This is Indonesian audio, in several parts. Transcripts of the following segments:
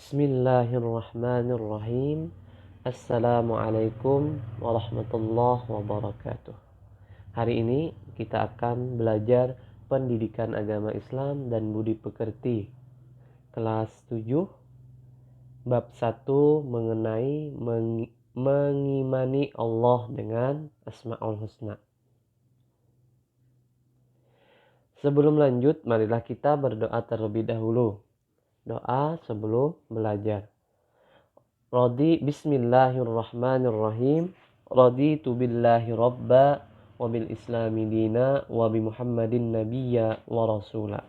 Bismillahirrahmanirrahim. Assalamualaikum warahmatullahi wabarakatuh. Hari ini kita akan belajar pendidikan agama Islam dan budi pekerti. Kelas 7, bab 1 mengenai mengimani Allah dengan Asmaul Husna. Sebelum lanjut, marilah kita berdoa terlebih dahulu. Doa sebelum belajar. Bismillahirrahmanirrahim. Raditu billahi rabba wa bil islami dina wa bi Muhammadin nabiyya wa rasula.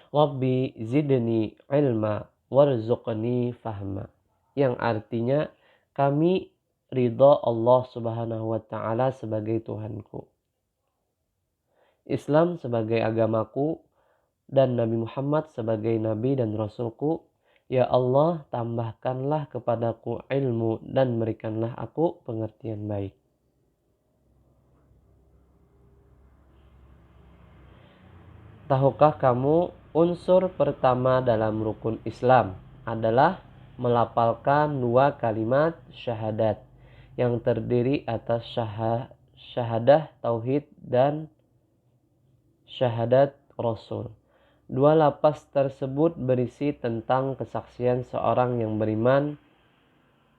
Rabbi zidni ilma warzuqni fahma. Yang artinya, kami ridha Allah Subhanahu wa taala sebagai Tuhanku, Islam sebagai agamaku, dan Nabi Muhammad sebagai Nabi dan Rasulku. Ya Allah, tambahkanlah kepadaku ilmu dan berikanlah aku pengertian baik. Tahukah kamu, unsur pertama dalam rukun Islam adalah melafalkan 2 kalimat syahadat yang terdiri atas syahadah tauhid dan syahadat Rasul. 2 lafaz tersebut berisi tentang kesaksian seorang yang beriman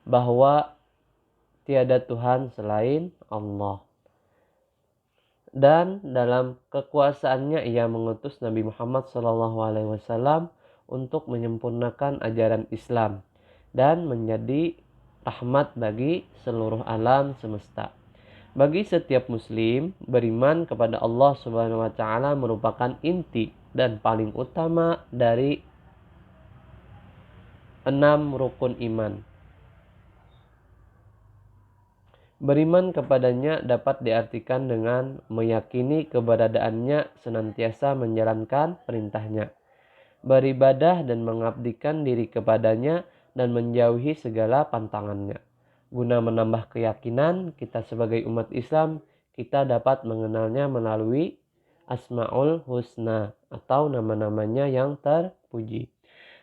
bahwa tiada Tuhan selain Allah, dan dalam kekuasaannya ia mengutus Nabi Muhammad SAW untuk menyempurnakan ajaran Islam dan menjadi rahmat bagi seluruh alam semesta. Bagi setiap muslim, beriman kepada Allah Subhanahu wa taala merupakan inti dan paling utama dari 6 rukun iman. Beriman kepadanya dapat diartikan dengan meyakini keberadaannya, senantiasa menjalankan perintahnya, beribadah dan mengabdikan diri kepadanya, dan menjauhi segala pantangannya. Guna menambah keyakinan kita sebagai umat Islam, kita dapat mengenalnya melalui Asmaul Husna atau nama-namanya yang terpuji.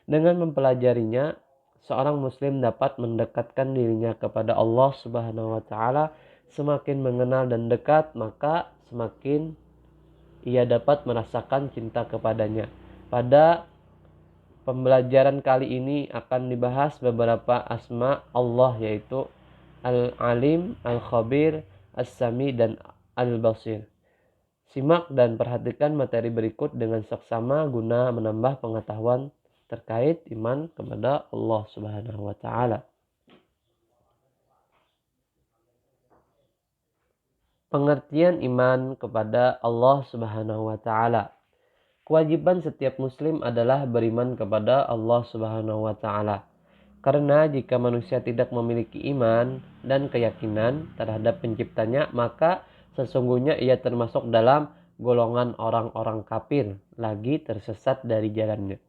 Dengan mempelajarinya, seorang muslim dapat mendekatkan dirinya kepada Allah Subhanahu wa taala. Semakin mengenal dan dekat, maka semakin ia dapat merasakan cinta kepadanya. Pada pembelajaran kali ini akan dibahas beberapa asma Allah, yaitu Al-Alim, Al-Khabir, As-Sami, dan Al-Basir. Simak dan perhatikan materi berikut dengan seksama guna menambah pengetahuan terkait iman kepada Allah Subhanahu wa taala. Pengertian iman kepada Allah Subhanahu wa taala. Kewajiban setiap muslim adalah beriman kepada Allah Subhanahu wa taala. Karena jika manusia tidak memiliki iman dan keyakinan terhadap penciptanya, maka sesungguhnya ia termasuk dalam golongan orang-orang kafir, lagi tersesat dari jalannya.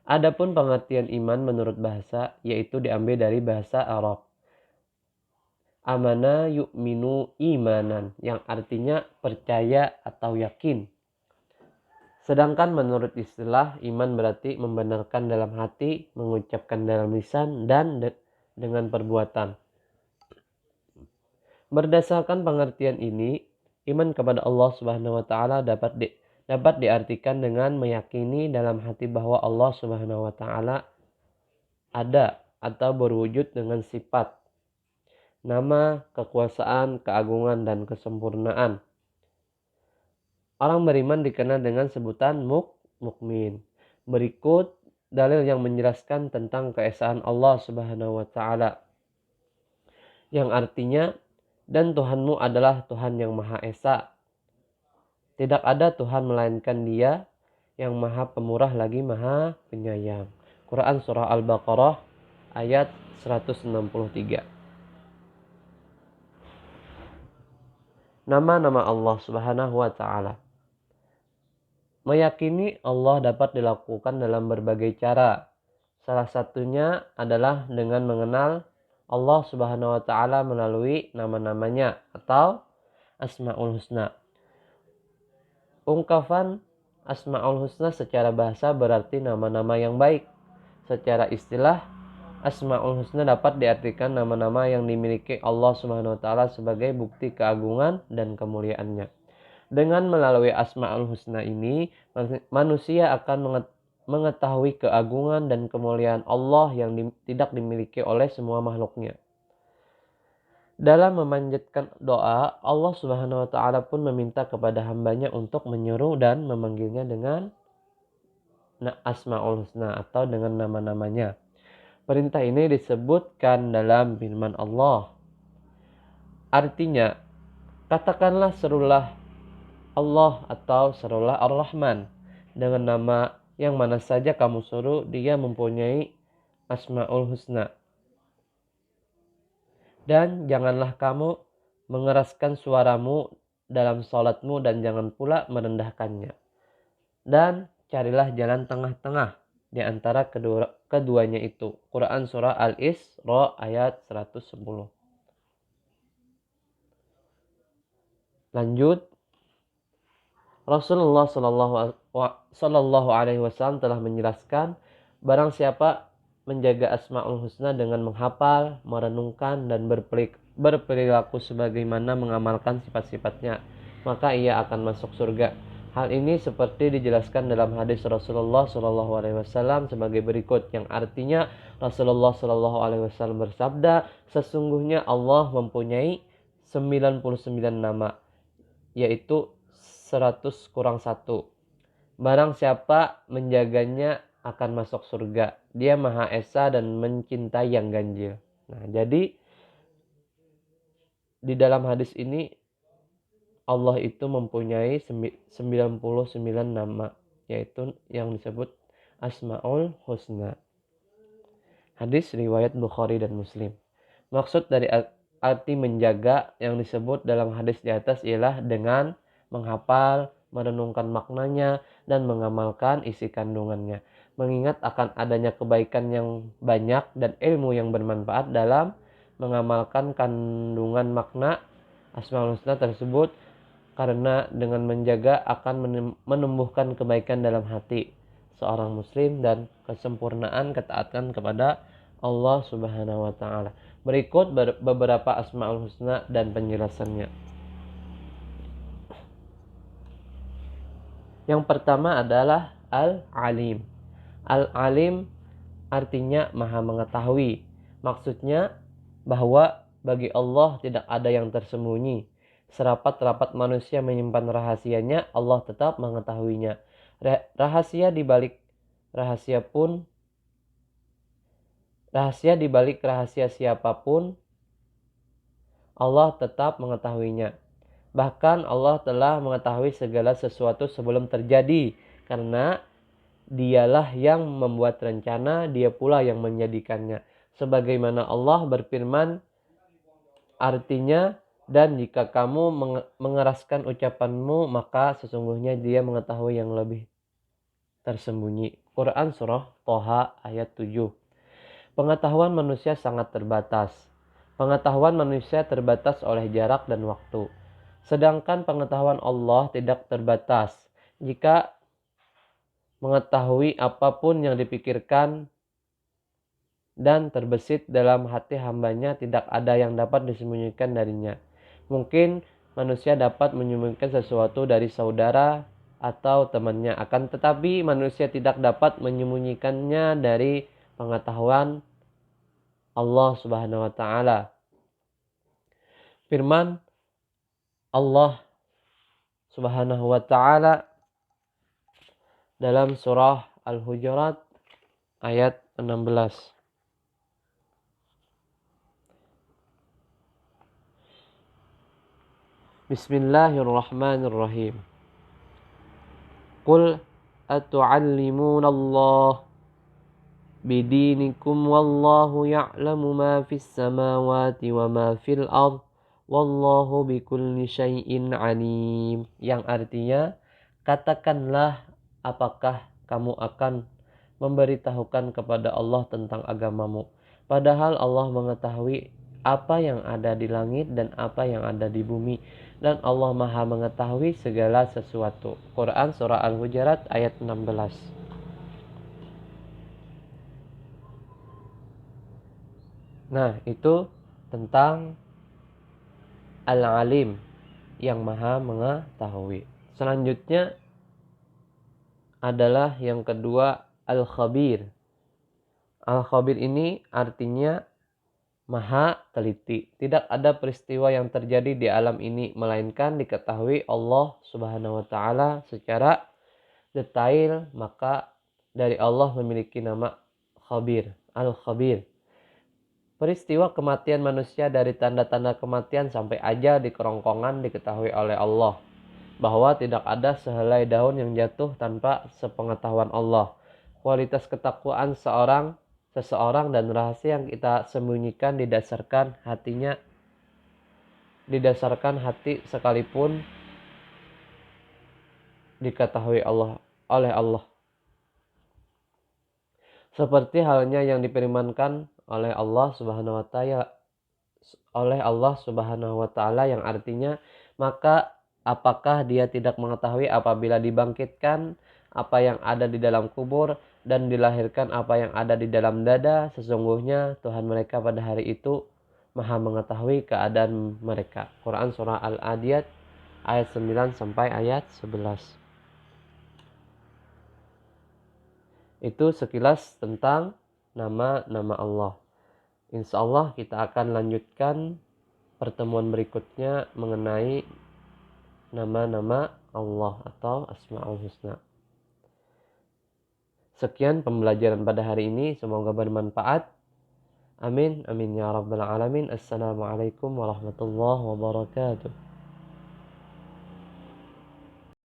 Adapun pengertian iman menurut bahasa, yaitu diambil dari bahasa Arab. Amana yu'minu imanan, yang artinya percaya atau yakin. Sedangkan menurut istilah, iman berarti membenarkan dalam hati, mengucapkan dalam lisan, dan dengan perbuatan. Berdasarkan pengertian ini, iman kepada Allah Subhanahu wa taala dapat diartikan dengan meyakini dalam hati bahwa Allah Subhanahu wa taala ada atau berwujud dengan sifat, nama, kekuasaan, keagungan, dan kesempurnaan. Orang beriman dikenal dengan sebutan mukmin. Berikut dalil yang menjelaskan tentang keesaan Allah Subhanahu wa taala, yang artinya, dan Tuhanmu adalah Tuhan yang Maha Esa. Tidak ada Tuhan melainkan Dia yang Maha Pemurah lagi Maha Penyayang. Quran Surah Al-Baqarah ayat 163. Nama-nama Allah Subhanahu wa taala. Meyakini Allah dapat dilakukan dalam berbagai cara. Salah satunya adalah dengan mengenal Allah Subhanahu wa taala melalui nama-namanya atau Asmaul Husna. Ungkapan Asmaul Husna secara bahasa berarti nama-nama yang baik. Secara istilah, Asmaul Husna dapat diartikan nama-nama yang dimiliki Allah Subhanahu wa taala sebagai bukti keagungan dan kemuliaannya. Dengan melalui Asmaul Husna ini, manusia akan mengetahui keagungan dan kemuliaan Allah yang tidak dimiliki oleh semua makhluknya. Dalam memanjatkan doa, Allah Subhanahu wa taala pun meminta kepada hambanya untuk menyeru dan memanggilnya dengan Asmaul Husna atau dengan nama-namanya. Perintah ini disebutkan dalam firman Allah. Artinya, katakanlah serulah Allah atau serulah Ar-Rahman dengan nama yang mana saja kamu suruh, dia mempunyai Asmaul Husna. Dan janganlah kamu mengeraskan suaramu dalam salatmu dan jangan pula merendahkannya. Dan carilah jalan tengah-tengah di antara keduanya itu. Quran Surah Al-Isra ayat 110. Lanjut, Rasulullah Sallallahu Alaihi Wasallam telah menjelaskan, barang siapa menjaga Asmaul Husna dengan menghafal, merenungkan, dan berperilaku sebagaimana mengamalkan sifat-sifatnya, maka ia akan masuk surga. Hal ini seperti dijelaskan dalam hadis Rasulullah Sallallahu Alaihi Wasallam sebagai berikut, yang artinya Rasulullah Sallallahu Alaihi Wasallam bersabda, sesungguhnya Allah mempunyai 99 nama, yaitu 100 kurang 1. Barang siapa menjaganya akan masuk surga. Dia Maha Esa dan mencintai yang ganjil. Nah, jadi di dalam hadis ini Allah itu mempunyai 99 nama, yaitu yang disebut Asmaul Husna. Hadis riwayat Bukhari dan Muslim. Maksud dari arti menjaga yang disebut dalam hadis di atas ialah dengan menghafal, merenungkan maknanya, dan mengamalkan isi kandungannya. Mengingat akan adanya kebaikan yang banyak dan ilmu yang bermanfaat dalam mengamalkan kandungan makna Asmaul Husna tersebut, karena dengan menjaga akan menumbuhkan kebaikan dalam hati seorang muslim dan kesempurnaan ketaatan kepada Allah Subhanahu wa taala. Berikut beberapa Asmaul Husna dan penjelasannya. Yang pertama adalah Al-Alim. Al-Alim artinya Maha Mengetahui. Maksudnya bahwa bagi Allah tidak ada yang tersembunyi. Serapat-rapat manusia menyimpan rahasianya, Allah tetap mengetahuinya. Rahasia di balik rahasia siapapun, Allah tetap mengetahuinya. Bahkan Allah telah mengetahui segala sesuatu sebelum terjadi, karena Dialah yang membuat rencana, Dia pula yang menjadikannya. Sebagaimana Allah berfirman, artinya, dan jika kamu mengeraskan ucapanmu, maka sesungguhnya Dia mengetahui yang lebih tersembunyi. Quran Surah Toha ayat 7. Pengetahuan manusia sangat terbatas. Pengetahuan manusia terbatas oleh jarak dan waktu. Sedangkan pengetahuan Allah tidak terbatas. Jika mengetahui apapun yang dipikirkan dan terbesit dalam hati hambanya, tidak ada yang dapat disembunyikan darinya. Mungkin manusia dapat menyembunyikan sesuatu dari saudara atau temannya, akan tetapi manusia tidak dapat menyembunyikannya dari pengetahuan Allah Subhanahu wa taala. Firman Allah Subhanahu wa taala dalam surah Al-Hujurat ayat 16. Bismillahirrahmanirrahim. Qul atu'allimuna Allah bidinikum wallahu ya'lamu ma fis samawati wa ma fil ardh wallahu bikulli syai'in alim. Yang artinya, katakanlah, apakah kamu akan memberitahukan kepada Allah tentang agamamu, padahal Allah mengetahui apa yang ada di langit dan apa yang ada di bumi, dan Allah Maha mengetahui segala sesuatu. Quran Surah Al-Hujurat ayat 16. Nah, itu tentang Al-Alim, yang maha mengetahui. Selanjutnya adalah yang kedua, Al-Khabir. Al-Khabir ini artinya maha teliti. Tidak ada peristiwa yang terjadi di alam ini melainkan diketahui Allah Subhanahu wa taala secara detail, maka dari Allah memiliki nama Khabir, Al-Khabir. Peristiwa kematian manusia dari tanda-tanda kematian sampai ajal di kerongkongan diketahui oleh Allah. Bahwa tidak ada sehelai daun yang jatuh tanpa sepengetahuan Allah. Kualitas ketakwaan seseorang dan rahasia yang kita sembunyikan didasarkan hati sekalipun diketahui oleh Allah. Seperti halnya yang difirmankan oleh Allah Subhanahu wa taala yang artinya, maka apakah dia tidak mengetahui apabila dibangkitkan apa yang ada di dalam kubur dan dilahirkan apa yang ada di dalam dada, sesungguhnya Tuhan mereka pada hari itu maha mengetahui keadaan mereka. Quran surah Al-Adiyat ayat 9 sampai ayat 11. Itu sekilas tentang nama-nama Allah. Insya Allah kita akan lanjutkan pertemuan berikutnya mengenai nama-nama Allah atau Asmaul Husna. Sekian pembelajaran pada hari ini, semoga bermanfaat. Amin, amin ya rabbal alamin. Assalamualaikum warahmatullahi wabarakatuh.